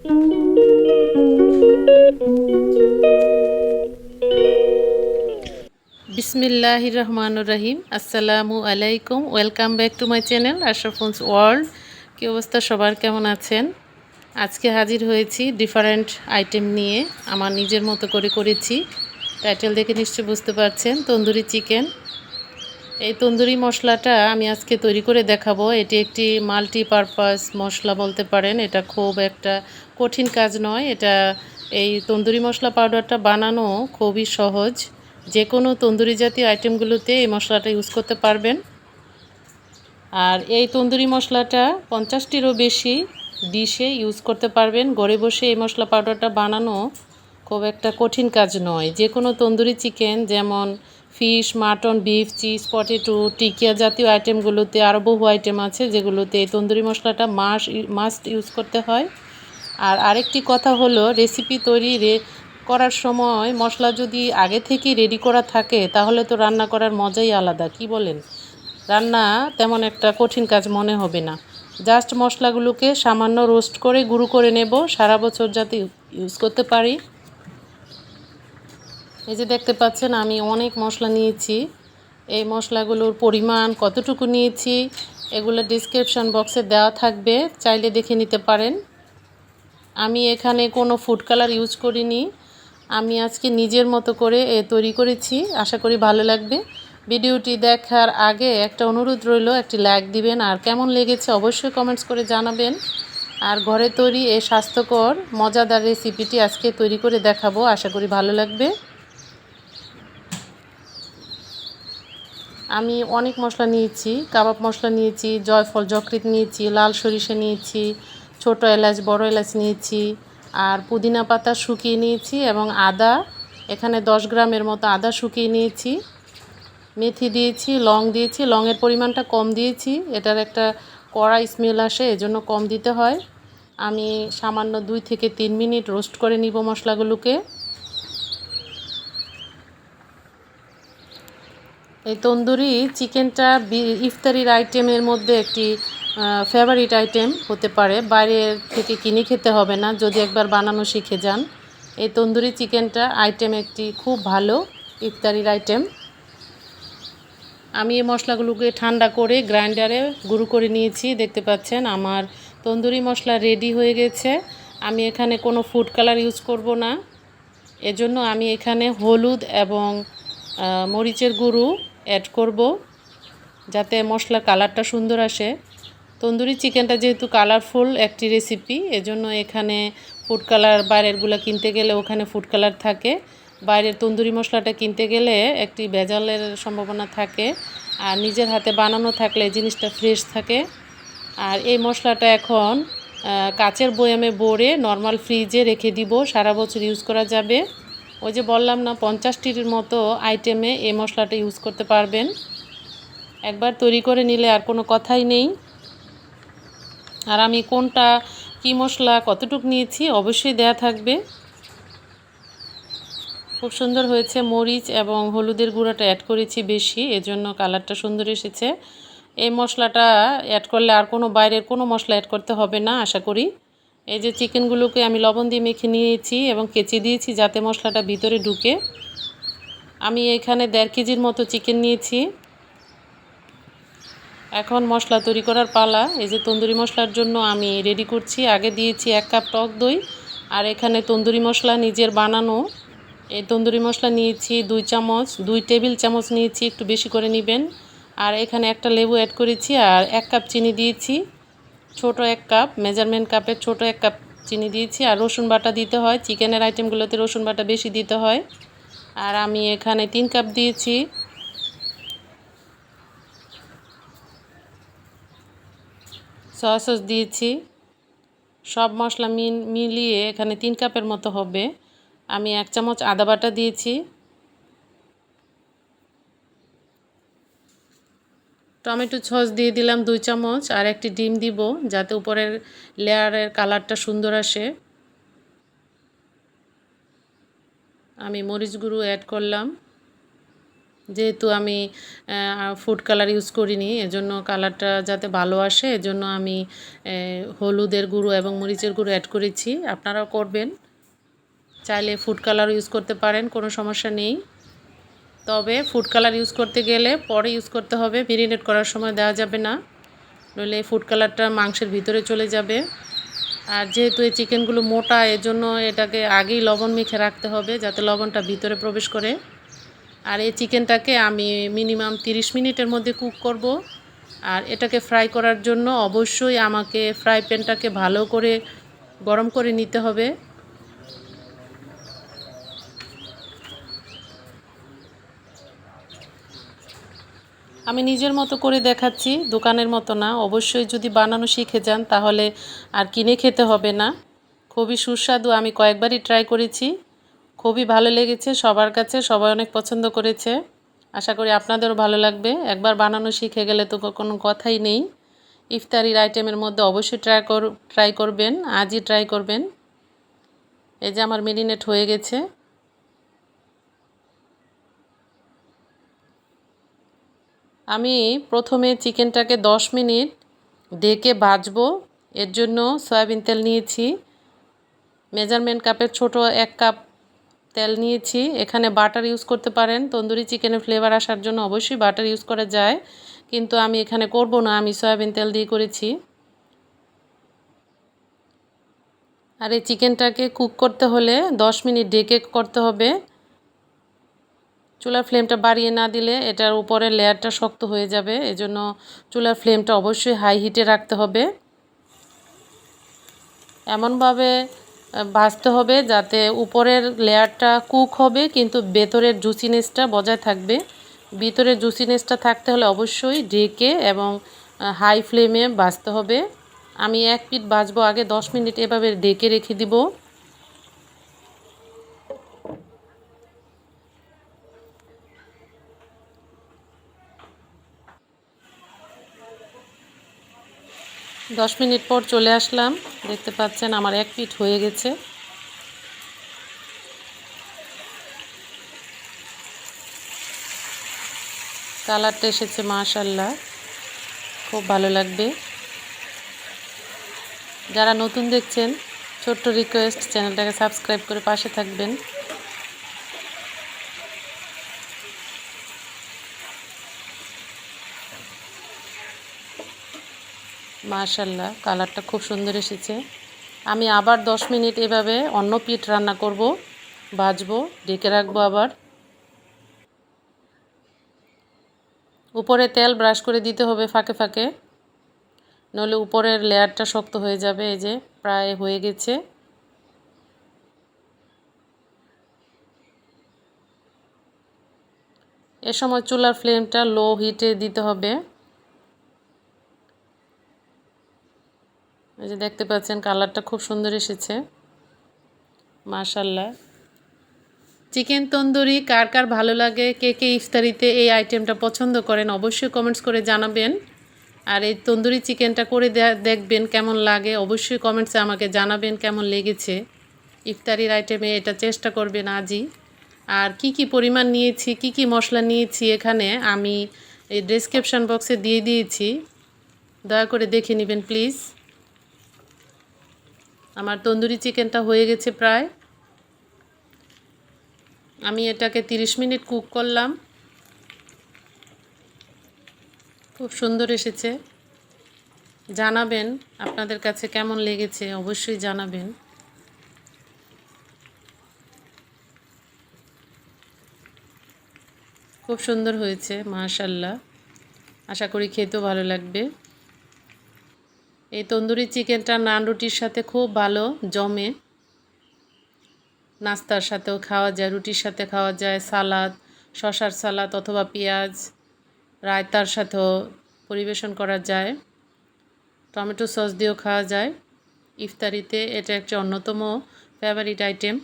বিসমিল্লাহির রহমানির রহিম। আসসালামু আলাইকুম। Welcome back to my channel Ashraful's world. কী অবস্থা সবার, কেমন আছেন? আজকে হাজির হয়েছি ডিফারেন্ট আইটেম নিয়ে, আমার নিজের মতো করে করেছি। টাইটেল দেখে নিশ্চয়ই বুঝতে পারছেন, তন্দুরি চিকেন। এই তন্দুরি মশলাটা আমি আজকে তৈরি করে দেখাবো। এটি একটি মাল্টিপারপাস মশলা বলতে পারেন। এটা খুব একটা কঠিন কাজ নয়। এই তন্দুরি মশলা পাউডারটা বানানো খুবই সহজ। যে কোনো তন্দুরি জাতীয় আইটেমগুলোতে এই মশলাটা ইউজ করতে পারবেন। আর এই তন্দুরি মশলাটা 50টিরও বেশি ডিশে ইউজ করতে পারবেন। ঘরে বসে এই মশলা পাউডারটা বানানো খুব একটা কঠিন কাজ নয়। যে কোনো তন্দুরি চিকেন, যেমন fish, mutton, beef, cheese, potato, tikia জাতীয় আইটেমগুলোতে আরও বহু আইটেম আছে যেগুলোতে এই তন্দুরি মশলাটা মাস্ট ইউজ করতে হয়। আর আরেকটি কথা হলো, রেসিপি করার সময় মশলা যদি আগে থেকেই রেডি করা থাকে তাহলে তো রান্না করার মজাই আলাদা। কি বলেন? রান্না তেমন একটা কঠিন কাজ মনে হবে না। জাস্ট মশলাগুলোকে সামান্য রোস্ট করে গুঁড়ো করে নেব, সারা বছর যাতে ইউজ করতে পারি। এই যে দেখতে পাচ্ছেন আমি অনেক মশলা নিয়েছি। এই মশলাগুলোর পরিমাণ কতটুকু নিয়েছি এগুলো ডেসক্রিপশন বক্সে দেওয়া থাকবে, চাইলে দেখে নিতে পারেন। আমি এখানে কোনো ফুড কালার ইউজ করিনি। আমি আজকে নিজের মতো করে তৈরি করেছি, আশা করি ভালো লাগবে। ভিডিওটি দেখার আগে একটা অনুরোধ রইল, একটি লাইক দিবেন, আর কেমন লেগেছে অবশ্যই কমেন্টস করে জানাবেন। আর ঘরে তৈরি এই স্বাস্থ্যকর মজাদার রেসিপিটি আজকে তৈরি করে দেখাবো, আশা করি ভালো লাগবে। আমি অনেক মশলা নিয়েছি, কাবাব মশলা নিয়েছি, জয়ফল যকৃৎ নিয়েছি, লাল সরিষা নিয়েছি, ছোট এলাচ, বড় এলাচ নিয়েছি, আর পুদিনা পাতা শুকিয়ে নিয়েছি, এবং আদা এখানে 10 গ্রামের মতো আদা শুকিয়ে নিয়েছি। মেথি দিয়েছি, লং দিয়েছি, লংয়ের পরিমাণটা কম দিয়েছি, এটার একটা কড়া স্মেল আসে, এজন্য কম দিতে হয়। আমি সামান্য 2 থেকে 3 মিনিট রোস্ট করে নিব মশলাগুলোকে। এই তন্দুরি চিকেনটা ইফতারির আইটেমের মধ্যে একটি ফেভারিট আইটেম হতে পারে। বাইরে থেকে কিনে খেতে হবে না যদি একবার বানানো শিখে যান। এই তন্দুরি চিকেনটা আইটেম একটি খুব ভালো ইফতারির আইটেম। আমি এই মশলাগুলোকে ঠান্ডা করে গ্রাইন্ডারে গুঁড়ো করে নিয়েছি। দেখতে পাচ্ছেন আমার তন্দুরি মশলা রেডি হয়ে গেছে। আমি এখানে কোনো ফুড কালার ইউজ করব না, এজন্য আমি এখানে হলুদ এবং মরিচের গুঁড়ো অ্যাড করব যাতে মশলার কালারটা সুন্দর আসে। তন্দুরি চিকেনটা যেহেতু কালারফুল একটি রেসিপি, এজন্য এখানে ফুড কালার বাইরেরগুলো কিনতে গেলে ওখানে ফুড কালার থাকে, বাইরের তন্দুরি মশলাটা কিনতে গেলে একটি ভেজালের সম্ভাবনা থাকে, আর নিজের হাতে বানানো থাকলে জিনিসটা ফ্রেশ থাকে। আর এই মশলাটা এখন কাচের বয়ামে ভরে নর্মাল ফ্রিজে রেখে দিব, সারা বছর ইউজ করা যাবে। ওই যে বললাম না, 50টির মতো আইটেমে এই মশলাটা ইউজ করতে পারবেন। একবার তৈরি করে নিলে আর কোনো কথাই নেই। আর আমি কোনটা কী মশলা কতটুকু নিয়েছি অবশ্যই দেয়া থাকবে। খুব সুন্দর হয়েছে। মরিচ এবং হলুদের গুঁড়োটা অ্যাড করেছি বেশি, এজন্য কালারটা সুন্দর এসেছে। এই মশলাটা অ্যাড করলে আর কোনো বাইরের কোনো মশলা অ্যাড করতে হবে না আশা করি। এই যে চিকেনগুলোকে আমি লবণ দিয়ে মেখে নিয়েছি এবং কেচে দিয়েছি যাতে মশলাটা ভিতরে ঢুকে। আমি এখানে 1.5 কেজির মতো চিকেন নিয়েছি। এখন মশলা তৈরি করার পালা। এই যে তন্দুরি মশলার জন্য আমি রেডি করছি। আগে দিয়েছি 1 কাপ টক দই, আর এখানে তন্দুরি মশলা নিজের বানানো। এই তন্দুরি মশলা নিয়েছি 2 চামচ, 2 টেবিল চামচ নিয়েছি, একটু বেশি করে নেবেন। আর এখানে একটা লেবু অ্যাড করেছি, আর 1 কাপ চিনি দিয়েছি, ছোট 1 কাপ, মেজারমেন্ট কাপের ছোট 1 কাপ চিনি দিয়েছি। আর রসুন বাটা দিতে হয়, চিকেনের আইটেমগুলোতে রসুন বাটা বেশি দিতে হয়। আর আমি এখানে 3 কাপ দিয়েছি সয়া সস দিয়েছি। সব মশলা মিলিয়ে এখানে 3 কাপের মতো হবে। আমি 1 চামচ আদা বাটা দিয়েছি। টমেটো সস দিয়ে দিলাম 2 চামচ, আর একটি ডিম দিব যাতে উপরের লেয়ারের কালারটা সুন্দর আসে। আমি মরিচ গুঁড়ো অ্যাড করলাম। যেহেতু আমি ফুড কালার ইউজ করিনি, এজন্য কালারটা যাতে ভালো আসে এজন্য আমি হলুদের গুঁড়ো এবং মরিচের গুঁড়ো অ্যাড করেছি। আপনারাও করবেন, চাইলে ফুড কালার ইউজ করতে পারেন, কোনো সমস্যা নেই। তবে ফুড কালার ইউজ করতে গেলে পরে ইউজ করতে হবে, মেরিনেট করার সময় দেওয়া যাবে না, নইলে ফুড কালারটা মাংসের ভিতরে চলে যাবে। আর যেহেতু এই চিকেনগুলো মোটা, এজন্য এটাকে আগেই লবণ মেখে রাখতে হবে যাতে লবণটা ভিতরে প্রবেশ করে। আর এই চিকেনটাকে আমি মিনিমাম 30 মিনিটের মধ্যে কুক করব। আর এটাকে ফ্রাই করার জন্য অবশ্যই আমাকে ফ্রাই প্যানটাকে ভালো করে গরম করে নিতে হবে। আমি নিজের মতো করে দেখাচ্ছি, দোকানের মতো না। অবশ্যই যদি বানানো শিখে যান তাহলে আর কিনে খেতে হবে না। খুবই সুস্বাদু, আমি কয়েকবারই ট্রাই করেছি, খুবই ভালো লেগেছে সবার কাছে, সবাই অনেক পছন্দ করেছে। আশা করি আপনাদেরও ভালো লাগবে। একবার বানানো শিখে গেলে তো কোনো কথাই নেই। ইফতারির আইটেমের মধ্যে অবশ্যই ট্রাই করবেন, আজই ট্রাই করবেন। এই যে আমার মেরিনেট হয়ে গেছে। আমি প্রথমে চিকেনটাকে 10 মিনিট ঢেকে ভাজবো। এর জন্য সয়াবিন তেল নিয়েছি, মেজারমেন্ট কাপের ছোট 1 কাপ তেল নিয়েছি। এখানে বাটার ইউজ করতে পারেন, তন্দুরি চিকেনের ফ্লেভার আসার জন্য অবশ্যই বাটার ইউজ করা যায়, কিন্তু আমি এখানে করব না, আমি সয়াবিন তেল দিয়ে করেছি। আর এই চিকেনটাকে কুক করতে হলে 10 মিনিট ঢেকে করতে হবে। চুলার ফ্লেমটা বাড়িয়ে না দিলে এটার উপরের লেয়ারটা শক্ত হয়ে যাবে, এজন্য চুলার ফ্লেমটা অবশ্যই হাই হিটে রাখতে হবে। এমনভাবে ভাজতে হবে যাতে উপরের লেয়ারটা কুক হবে কিন্তু ভেতরের জুসিনেসটা বজায় থাকবে। ভিতরের জুসিনেসটা থাকতে হলে অবশ্যই ঢেকে এবং হাই ফ্লেমে ভাজতে হবে। আমি এক পিঠ ভাজবো আগে 10 মিনিট এভাবে ঢেকে রেখে দিব। দশ মিনিট পর চলে আসলাম, দেখতে পাচ্ছেন আমার এক পিঠ হয়ে গেছে। কালারটা এসেছে মাশাআল্লাহ, খুব ভালো লাগবে। যারা নতুন দেখছেন ছোট্ট রিকোয়েস্ট, চ্যানেলটাকে সাবস্ক্রাইব করে পাশে থাকবেন। মাশাআল্লাহ, কালারটা খুব সুন্দর এসেছে। আমি আবার 10 মিনিট এভাবে অন্য পিঠ রান্না করব, ভাজবো, ঢেকে রাখবো। আবার উপরে তেল ব্রাশ করে দিতে হবে ফাঁকে ফাঁকে, নইলে উপরের লেয়ারটা শক্ত হয়ে যাবে। এই যে প্রায় হয়ে গেছে। এ সময় চুলার ফ্লেমটা লো হিটে দিতে হবে। এই যে দেখতে পাচ্ছেন কালারটা খুব সুন্দর এসেছে মাশাআল্লাহ। চিকেন তন্দুরি কার কার ভালো লাগে, কে কে ইফতারিতে এই আইটেমটা পছন্দ করেন অবশ্যই কমেন্টস করে জানাবেন। আর এই তন্দুরি চিকেনটা করে দেখবেন কেমন লাগে, অবশ্যই কমেন্টসে আমাকে জানাবেন কেমন লেগেছে। ইফতারির আইটেমে এটা চেষ্টা করবেন আজই। আর কি কি পরিমাণ নিয়েছি, কি কি মশলা নিয়েছি এখানে আমি এই ডেসক্রিপশন বক্সে দিয়ে দিয়েছি, দয়া করে দেখে নেবেন প্লিজ। আমার তন্দুরি চিকেনটা হয়ে গেছে প্রায়। আমি এটাকে 30 মিনিট কুক করলাম, খুব সুন্দর এসেছে। জানাবেন আপনাদের কাছে কেমন লেগেছে, অবশ্যই জানাবেন। খুব সুন্দর হয়েছে মাশাআল্লাহ, আশা করি খেতেও ভালো লাগবে। এই তন্দুরি চিকেনটা নান রুটির সাথে খুব ভালো জমে, নাস্তার সাথেও খাওয়া যায়, রুটির সাথে খাওয়া যায়, সালাদ, শশার সালাদ অথবা পেঁয়াজ রায়তার সাথেও পরিবেশন করা যায়, টমেটো সস দিয়েও খাওয়া যায়। ইফতারিতে এটা একটা অন্যতম ফেভারিট আইটেম।